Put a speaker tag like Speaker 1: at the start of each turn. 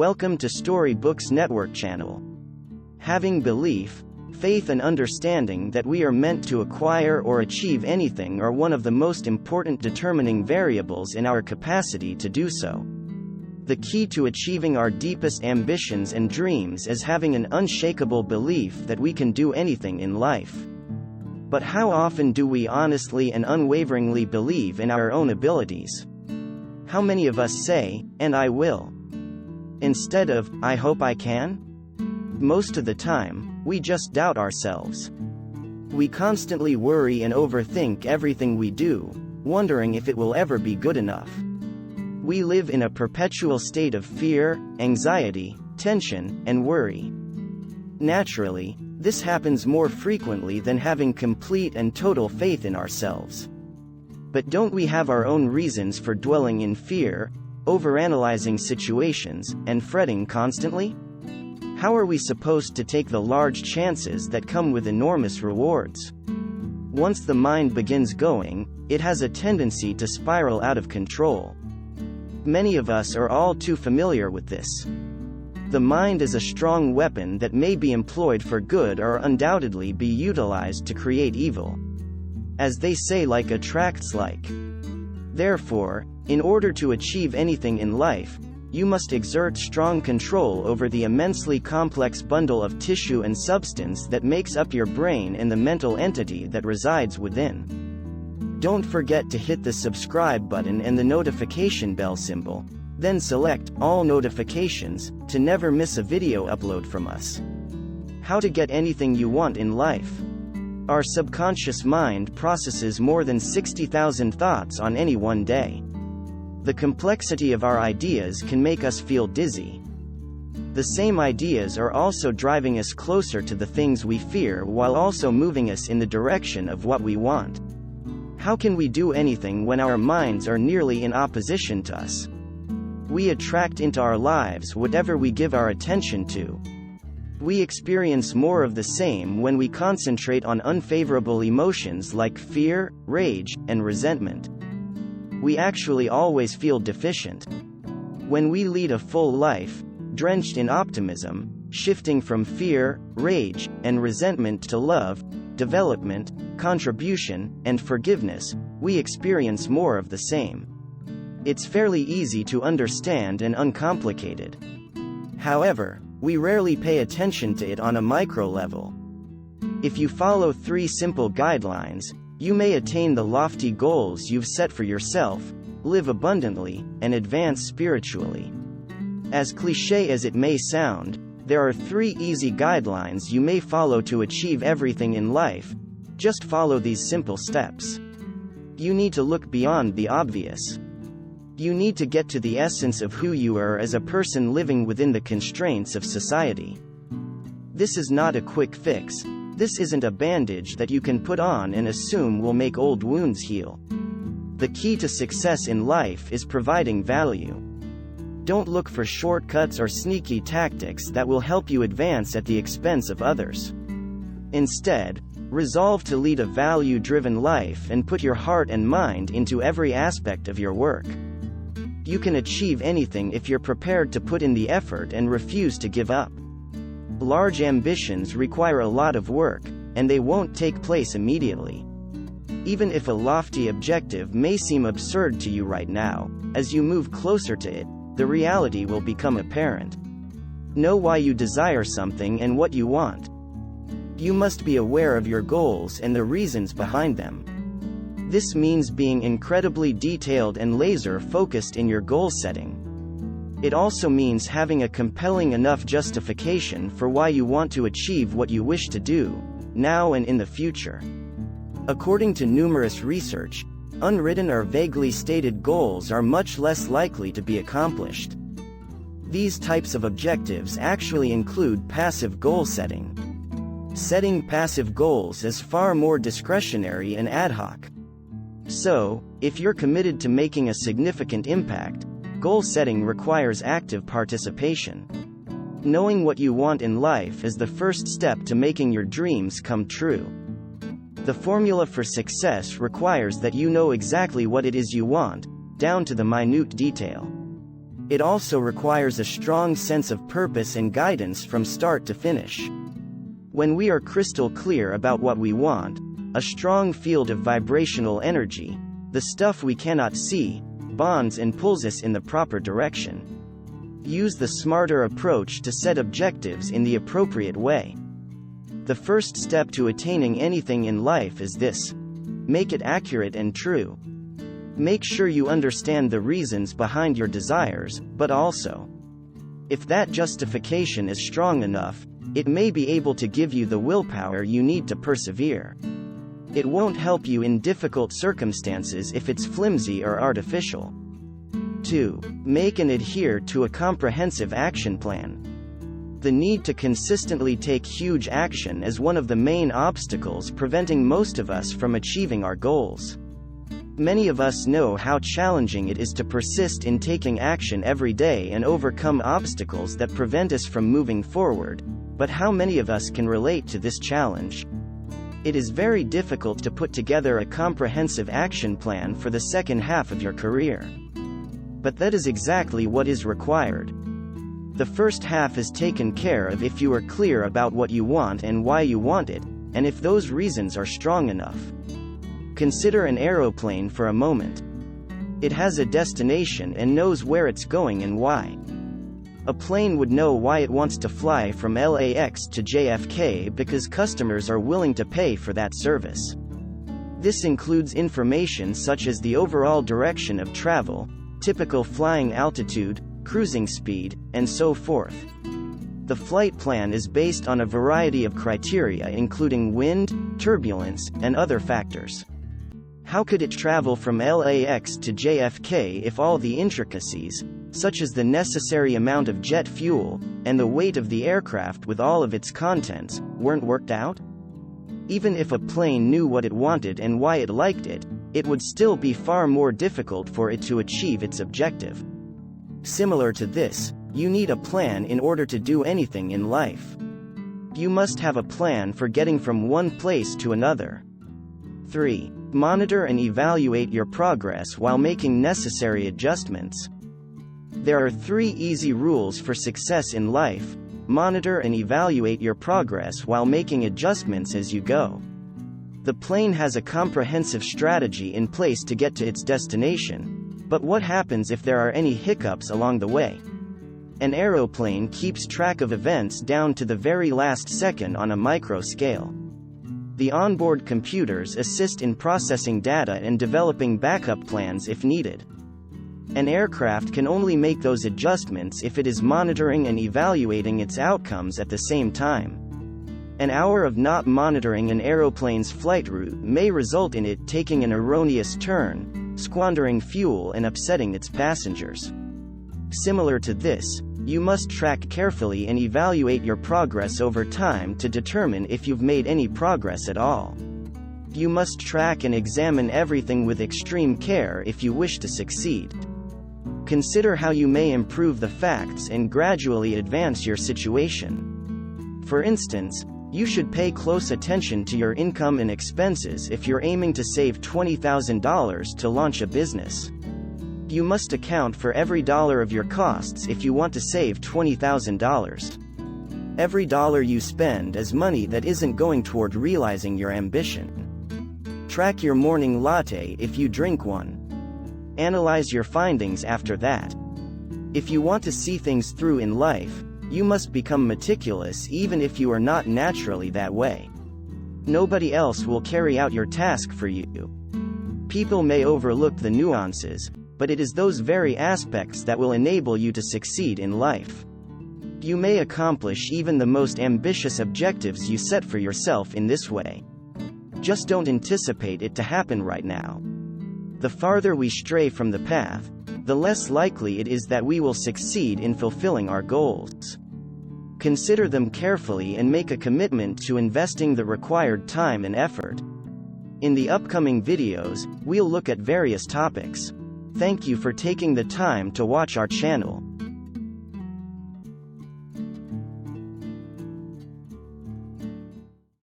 Speaker 1: Welcome to Storybooks Network channel. Having belief, faith and understanding that we are meant to acquire or achieve anything are one of the most important determining variables in our capacity to do so. The key to achieving our deepest ambitions and dreams is having an unshakable belief that we can do anything in life. But how often do we honestly and unwaveringly believe in our own abilities? How many of us say, "And I will," instead of, "I hope I can"? Most of the time, we just doubt ourselves. We constantly worry and overthink everything we do, wondering if it will ever be good enough. We live in a perpetual state of fear, anxiety, tension, and worry. Naturally, this happens more frequently than having complete and total faith in ourselves. But don't we have our own reasons for dwelling in fear, overanalyzing situations, and fretting constantly? How are we supposed to take the large chances that come with enormous rewards? Once the mind begins going, it has a tendency to spiral out of control. Many of us are all too familiar with this. The mind is a strong weapon that may be employed for good or undoubtedly be utilized to create evil. As they say, like attracts like. Therefore, in order to achieve anything in life, you must exert strong control over the immensely complex bundle of tissue and substance that makes up your brain and the mental entity that resides within. Don't forget to hit the subscribe button and the notification bell symbol, then select all notifications to never miss a video upload from us. How to get anything you want in life. Our subconscious mind processes more than 60,000 thoughts on any one day. The complexity of our ideas can make us feel dizzy. The same ideas are also driving us closer to the things we fear while also moving us in the direction of what we want. How can we do anything when our minds are nearly in opposition to us? We attract into our lives whatever we give our attention to. We experience more of the same when we concentrate on unfavorable emotions like fear, rage, and resentment. We actually always feel deficient. When we lead a full life, drenched in optimism, shifting from fear, rage, and resentment to love, development, contribution, and forgiveness, we experience more of the same. It's fairly easy to understand and uncomplicated. However, we rarely pay attention to it on a micro level. If you follow 3 simple guidelines, you may attain the lofty goals you've set for yourself, live abundantly, and advance spiritually. As cliché as it may sound, there are 3 easy guidelines you may follow to achieve everything in life. Just follow these simple steps. You need to look beyond the obvious. You need to get to the essence of who you are as a person living within the constraints of society. This is not a quick fix. This isn't a bandage that you can put on and assume will make old wounds heal. The key to success in life is providing value. Don't look for shortcuts or sneaky tactics that will help you advance at the expense of others. Instead, resolve to lead a value-driven life and put your heart and mind into every aspect of your work. You can achieve anything if you're prepared to put in the effort and refuse to give up. Large ambitions require a lot of work, and they won't take place immediately. Even if a lofty objective may seem absurd to you right now, as you move closer to it, the reality will become apparent. Know why you desire something and what you want. You must be aware of your goals and the reasons behind them. This means being incredibly detailed and laser-focused in your goal setting. It also means having a compelling enough justification for why you want to achieve what you wish to do, now and in the future. According to numerous research, unwritten or vaguely stated goals are much less likely to be accomplished. These types of objectives actually include passive goal setting. Setting passive goals is far more discretionary and ad hoc. So, if you're committed to making a significant impact, goal setting requires active participation. Knowing what you want in life is the first step to making your dreams come true. The formula for success requires that you know exactly what it is you want, down to the minute detail. It also requires a strong sense of purpose and guidance from start to finish. When we are crystal clear about what we want, a strong field of vibrational energy, the stuff we cannot see, bonds and pulls us in the proper direction. Use the smarter approach to set objectives in the appropriate way. The first step to attaining anything in life is this: make it accurate and true. Make sure you understand the reasons behind your desires, but also, if that justification is strong enough, it may be able to give you the willpower you need to persevere. It won't help you in difficult circumstances if it's flimsy or artificial. 2. Make and adhere to a comprehensive action plan. The need to consistently take huge action is one of the main obstacles preventing most of us from achieving our goals. Many of us know how challenging it is to persist in taking action every day and overcome obstacles that prevent us from moving forward, but how many of us can relate to this challenge? It is very difficult to put together a comprehensive action plan for the second half of your career. But that is exactly what is required. The first half is taken care of if you are clear about what you want and why you want it, and if those reasons are strong enough. Consider an aeroplane for a moment. It has a destination and knows where it's going and why. A plane would know why it wants to fly from LAX to JFK because customers are willing to pay for that service. This includes information such as the overall direction of travel, typical flying altitude, cruising speed, and so forth. The flight plan is based on a variety of criteria including wind, turbulence, and other factors. How could it travel from LAX to JFK if all the intricacies, such as the necessary amount of jet fuel, and the weight of the aircraft with all of its contents, weren't worked out? Even if a plane knew what it wanted and why it liked it, it would still be far more difficult for it to achieve its objective. Similar to this, you need a plan in order to do anything in life. You must have a plan for getting from one place to another. 3. Monitor and evaluate your progress while making necessary adjustments. There are 3 easy rules for success in life: monitor and evaluate your progress while making adjustments as you go. The plane has a comprehensive strategy in place to get to its destination, but what happens if there are any hiccups along the way? An aeroplane keeps track of events down to the very last second on a micro scale. The onboard computers assist in processing data and developing backup plans if needed. An aircraft can only make those adjustments if it is monitoring and evaluating its outcomes at the same time. An hour of not monitoring an aeroplane's flight route may result in it taking an erroneous turn, squandering fuel and upsetting its passengers. Similar to this, you must track carefully and evaluate your progress over time to determine if you've made any progress at all. You must track and examine everything with extreme care if you wish to succeed. Consider how you may improve the facts and gradually advance your situation. For instance, you should pay close attention to your income and expenses if you're aiming to save $20,000 to launch a business. You must account for every dollar of your costs if you want to save $20,000. Every dollar you spend is money that isn't going toward realizing your ambition. Track your morning latte if you drink one. Analyze your findings after that. If you want to see things through in life, you must become meticulous even if you are not naturally that way. Nobody else will carry out your task for you. People may overlook the nuances, but it is those very aspects that will enable you to succeed in life. You may accomplish even the most ambitious objectives you set for yourself in this way. Just don't anticipate it to happen right now. The farther we stray from the path, the less likely it is that we will succeed in fulfilling our goals. Consider them carefully and make a commitment to investing the required time and effort. In the upcoming videos, we'll look at various topics. Thank you for taking the time to watch our channel.